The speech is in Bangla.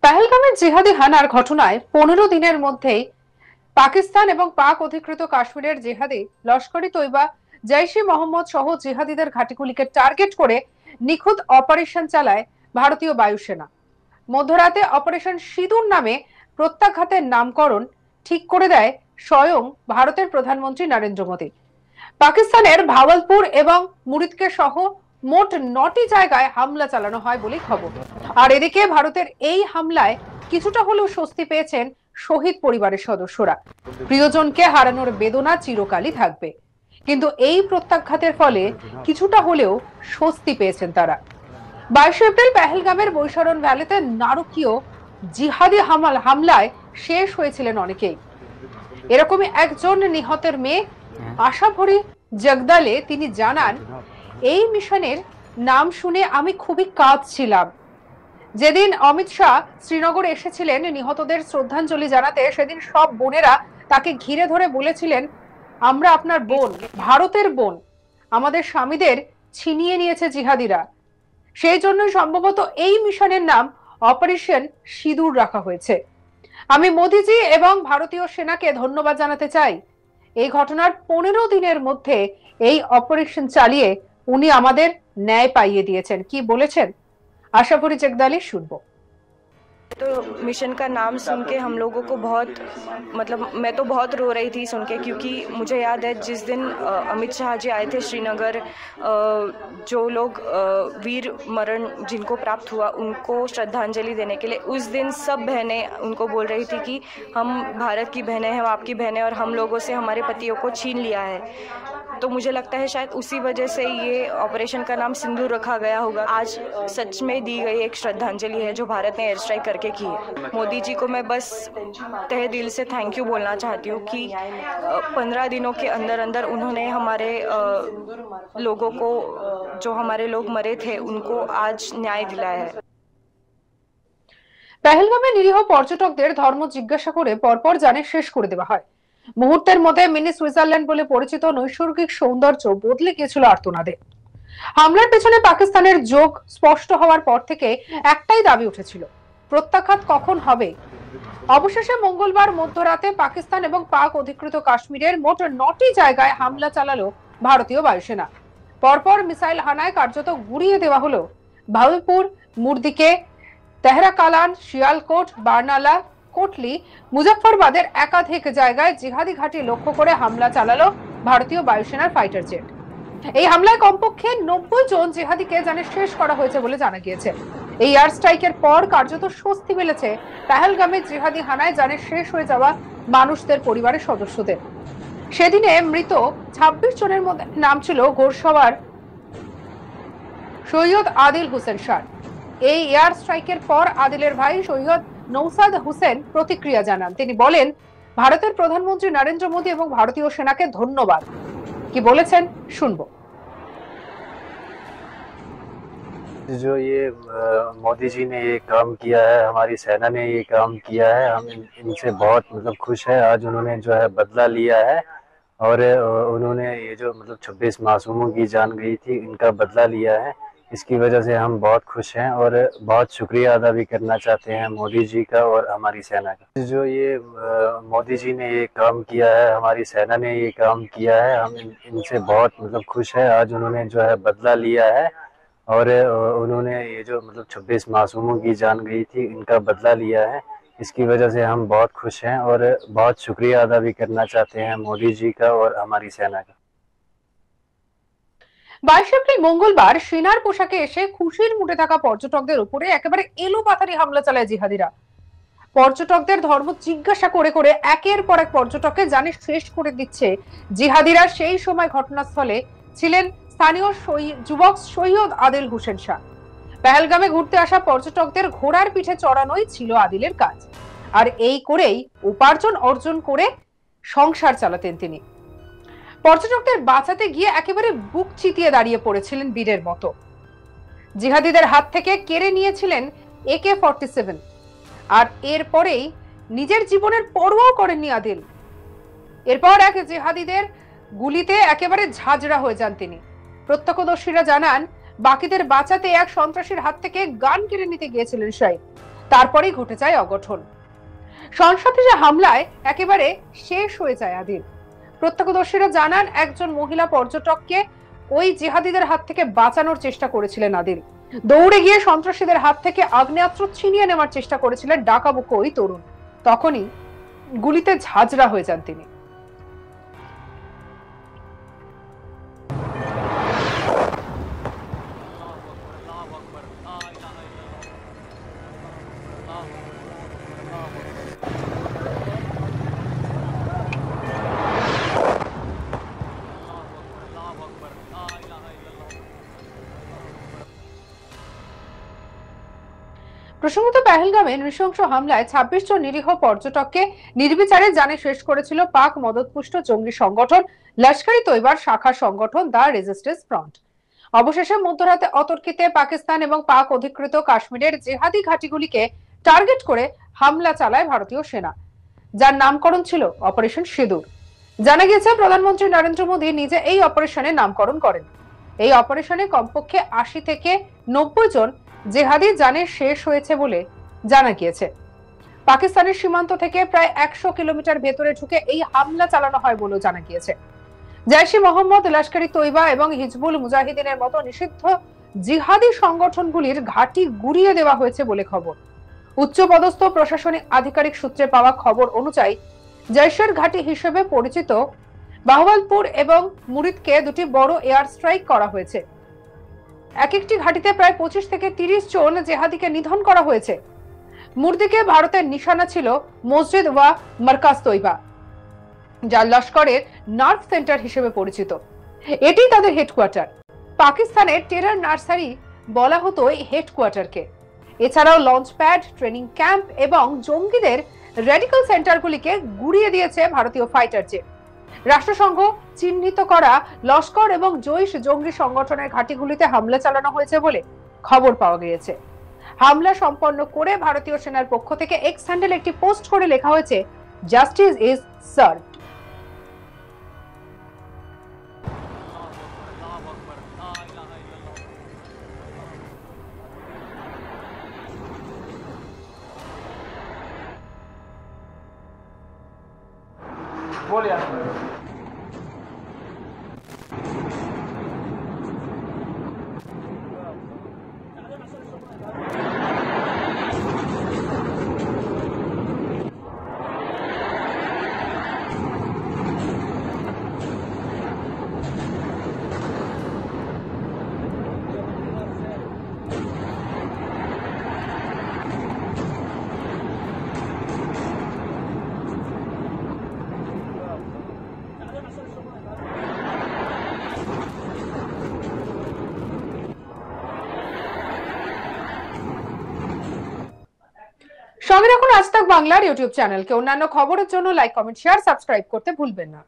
পেহেলগামের জিহাদি হানার ঘটনায় 15 দিনের মধ্যেই পাকিস্তান এবং পাক অধিকৃত কাশ্মীরের জিহাদি লস্কর-ই তৈবা, জৈশ-ই-মোহাম্মদ সহ জিহাদিদের ঘাঁটিগুলিকে টার্গেট করে নিখুঁত অপারেশন চালায় ভারতীয় বায়ুসেনা। মধ্যরাতে অপারেশন সিঁদুর নামে প্রত্যাঘাতের নামকরণ ঠিক করে দেয় স্বয়ং ভারতের প্রধানমন্ত্রী নরেন্দ্র মোদী। পাকিস্তানের ভাওয়ালপুর এবং মুরিদকে সহ মোট 9টি জায়গায় হামলা চালানো হয় বলে খবর। আর এদিকে ভারতের এই হামলায় কিছুটা হলেও স্বস্তি পেয়েছেন শহীদ পরিবারের সদস্যরা। প্রিয়জনকে হারানোর বেদনা চিরকালই থাকবে, কিন্তু এই প্রত্যাঘাতের ফলে কিছুটা হলেও স্বস্তি পেয়েছেন তারা। 22 এপ্রিল পেহেলগামের বৈশরণ ভ্যালিতে নারকীয় জিহাদি হামলায় শেষ হয়েছিলেন অনেকেই। এরকমই একজন নিহতের মেয়ে আশাভরি জগদালে তিনি জানান, এই মিশনের নাম শুনে আমি খুবই কাঁদছিলাম। যেদিন অমিত শাহ শ্রীনগর এসেছিলেন নিহতদের শ্রদ্ধাঞ্জলি জানাতে, সেদিন সব বোনেরা তাকে ঘিরে ধরে বলেছিলেন, আমরা আপনার বোন, ভারতের বোন, আমাদের স্বামীদের ছিনিয়ে নিয়েছে জিহাদিরা। সেই জন্যই সম্ভবত এই মিশনের নাম অপারেশন সিঁদুর রাখা হয়েছে। আমি মোদিজি এবং ভারতীয় সেনাকে ধন্যবাদ জানাতে চাই। এই ঘটনার 15 দিনের মধ্যে এই অপারেশন চালিয়ে উনি আমাদের ন্যায় পাইয়ে দিয়েছেন। কি বলেছেন আশাভরি জগদালি, শুনবো। तो मिशन का नाम सुन के हम लोगों को बहुत मैं तो बहुत रो रही थी सुन के, क्योंकि मुझे याद है जिस दिन अमित शाह जी आए थे श्रीनगर, जो लोग वीर मरण जिनको प्राप्त हुआ उनको श्रद्धांजलि देने के लिए, उस दिन सब बहनें उनको बोल रही थी कि हम भारत की बहनें हैं, हम आपकी बहनें, और हम लोगों से हमारे पतियों को छीन लिया है। तो मुझे लगता है शायद उसी वजह से ये ऑपरेशन का नाम सिंदूर रखा गया होगा। आज सच में दी गई एक श्रद्धांजलि है जो भारत ने एयर स्ट्राइक करके की है। मोदी जी को मैं बस तहे दिल से थैंक यू बोलना चाहती हूँ कि 15 दिनों के अंदर अंदर उन्होंने हमारे लोगों को, जो हमारे लोग मरे थे, उनको आज न्याय दिलाया है। পেহেলগামে নিরীহ পর্যটকদের ধর্ম জিজ্ঞাসা করে পরপর জানে শেষ করে দেওয়া হয়। মুহূর্তের মধ্যে মিনি সুইজারল্যান্ড বলে পরিচিত নৈসর্গিক সৌন্দর্য বদলে গিয়েছিল আর্তনাদে। হামলার পেছনে পাকিস্তানের যোগ স্পষ্ট হওয়ার পর থেকে একটাই দাবি উঠেছিল, প্রত্যাঘাত কখন হবে। অবশেষে মঙ্গলবার মধ্যরাতে পাকিস্তান এবং পাক অধিকৃত কাশ্মীরের মোট 9টি জায়গায় হামলা চালালো ভারতীয় বায়ুসেনা। পরপর মিসাইল হানায় কার্যত গুড়িয়ে দেওয়া হলো ভাওয়ালপুর, মুর্দিকে, তেহরাকালান, শিয়ালকোট, বার্নালা, কোটলি, মুজফ্ফরবাদের একাধিক জায়গায় জিহাদি ঘাঁটি লক্ষ্য করে হামলা চালালো ভারতীয় বায়ুসেনার ফাইটার জেট। এই হামলায় কমপক্ষে 90 জন জিহাদিকে জানে শেষ করা হয়েছে বলে জানা গিয়েছে। এই এয়ার স্ট্রাইকের পর কার্যত স্বস্তি মিলেছে পেহেলগামে জিহাদি হানায় জানে শেষ হয়ে যাওয়া মানুষদের পরিবারের সদস্যদের। সেদিনে মৃত 26 জনের মধ্যে নাম ছিল ঘোড়সওয়ার সৈয়দ আদিল হোসেন শাহ। এই এয়ার স্ট্রাইকের পর আদিলের ভাই সৈয়দ নৌসাদ হোসেন প্রতিক্রিয়া জানান। তিনি বলেন, ভারতের প্রধানমন্ত্রী নরেন্দ্র মোদী এবং ভারতীয় সেনাকে ধন্যবাদ। কি বলেছেন শুনবো। जो ये मोदी जी ने ये काम किया है, हमारी सेना ने ये काम किया है, हम इनसे बहुत खुश है। आज उन्होंने जो है बदला लिया है और उन्होंने ये जो 26 मासूमों की जान गई थी, इनका बदला लिया है। इसकी वजह से हम बहुत खुश हैं और बहुत शुक्रिया अदा भी करना चाहते हैं मोदी जी का और हमारी सेना का। जो ये मोदी जी ने ये काम किया है, हमारी सेना ने ये काम किया है, हम इनसे बहुत खुश है। आज उन्होंने जो है बदला लिया है और उन्होंने ये जो 26 मासूमों की जान गई थी, इनका बदला लिया है। इसकी वजह से हम बहुत खुश हैं और बहुत शुक्रिया अदा भी करना चाहते हैं मोदी जी का और हमारी सेना का। 22 এপ্রিল মঙ্গলবার সেনার পোশাকে এসে খুশির মুডে থাকা পর্যটকদের উপরে একেবারে এলোপাথারি হামলা চালায় জিহাদিরা। পর্যটকদের ধর্ম জিজ্ঞাসা করে করে একের পর এক পর্যটককে জানে শেষ করে দিচ্ছে জিহাদিরা। সেই সময় ঘটনাস্থলে ছিলেন স্থানীয় যুবক সৈয়দ আদিল হোসেন শাহ। পেহেলগামে ঘুরতে আসা পর্যটকদের ঘোড়ার পিঠে চড়ানোই ছিল আদিলের কাজ, আর এই করেই উপার্জন অর্জন করে সংসার চালাতেন তিনি। পর্যটকদের বাঁচাতে গিয়ে একেবারে বুক চিতিয়ে দাঁড়িয়ে পড়েছিলেন বীরের মতো। জিহাদিদের হাত থেকে কেড়ে নিয়েছিলেন AK-47, আর এরপরেই নিজের জীবনের পরোয়াও করেননি আদিল। এরপর এক জিহাদিদের গুলিতে একেবারে ঝাঁঝরা হয়ে যান তিনি। প্রত্যক্ষদর্শীরা জানান, বাকিদের বাঁচাতে এক সন্ত্রাসীর হাত থেকে গান কেড়ে নিতে গিয়েছিলেন শাহিদ। তারপরেই ঘটে যায় অঘটন। সন্ত্রাসী হামলায় একেবারে শেষ হয়ে যায় আদিল। প্রত্যক্ষদর্শীরা জানান, একজন মহিলা পর্যটককে ওই জিহাদিদের হাত থেকে বাঁচানোর চেষ্টা করেছিলেন আদিল। দৌড়ে গিয়ে সন্ত্রাসীদের হাত থেকে আগ্নেয়াস্ত্র ছিনিয়ে নেওয়ার চেষ্টা করেছিলেন ডাকাবুকো ওই তরুণ। তখনই গুলিতে ঝাঁঝরা হয়ে যান তিনি। প্রসঙ্গত, পেহেলগামে নৃশংস হামলায় ২৬ জন নিরীহ পর্যটককে নির্বিচারে জানে শেষ করেছিল পাক মদতপুষ্ট জঙ্গি সংগঠন লস্কর-ই তৈবার শাখা সংগঠন দ্য রেজিস্ট্যান্স ফ্রন্ট। অবশেষে মধ্যরাতে অতর্কিতে পাকিস্তান এবং পাক অধিকৃত কাশ্মীরের জিহাদি ঘাঁটিগুলিকে টার্গেট করে হামলা চালায় ভারতীয় সেনা, যার নামকরণ ছিল অপারেশন সিঁদুর। জানা গিয়েছে, প্রধানমন্ত্রী নরেন্দ্র মোদী নিজে এই অপারেশনের নামকরণ করেন। এই অপারেশনে কমপক্ষে ৮০ থেকে ৯০ জন জিহাদি জানে শেষ হয়েছে বলে জানা গিয়েছে। পাকিস্তানের সীমান্ত থেকে প্রায় ১০০ কিলোমিটার ভেতরে ঢুকে এই হামলা চালানো হয় বলেও জানা গিয়েছে। জৈশ-ই মোহাম্মদ, লস্কর-ই তৈবা এবং হিজবুল মুজাহিদিনের মতো নিষিদ্ধ জিহাদি সংগঠনগুলির ঘাঁটি গুড়িয়ে দেওয়া হয়েছে বলে খবর। উচ্চপদস্থ প্রশাসনিক আধিকারিক সূত্রে পাওয়া খবর অনুযায়ী জৈশের ঘাঁটি হিসেবে পরিচিত বাহওয়ালপুর এবং মুরিদকে দুটি বড় এয়ার স্ট্রাইক করা হয়েছে। এক একটি ঘাঁটিতে প্রায় ২৫ থেকে ৩০ জন জেহাদিকে নিধন করা হয়েছে। মুরদিকে ভারতের নিশানা ছিল মসজিদ ওয়া মারকাজ তৈবা, যা লস্করের নার্ভ সেন্টার হিসেবে পরিচিত। এটি তাদের হেডকোয়ার্টার। পাকিস্তানের টেরর নার্সারি বলা হতো এই হেডকোয়ার্টারকে। এছাড়াও লঞ্চ প্যাড, ট্রেনিং ক্যাম্প এবং জঙ্গিদের রেডিক্যাল সেন্টারগুলিকে গুড়িয়ে দিয়েছে ভারতীয় ফাইটার জেট। রাষ্ট্রসংঘ চিহ্নিত করা লস্কর এবং জৈশ জঙ্গি সংগঠনের ঘাঁটিগুলিতে হামলা চালানো হয়েছে বলে খবর পাওয়া গিয়েছে। হামলা সম্পন্ন করে ভারতীয় সেনার পক্ষ থেকে এক্স হ্যান্ডেল একটি পোস্ট করে লেখা হয়েছে, জাস্টিস ইজ সার্ভড। बोलिए সঙ্গে রাখুন আজ তাক বাংলার ইউটিউব চ্যানেলকে। অন্যান্য খবরের জন্য লাইক, কমেন্ট, শেয়ার, সাবস্ক্রাইব করতে ভুলবেন না।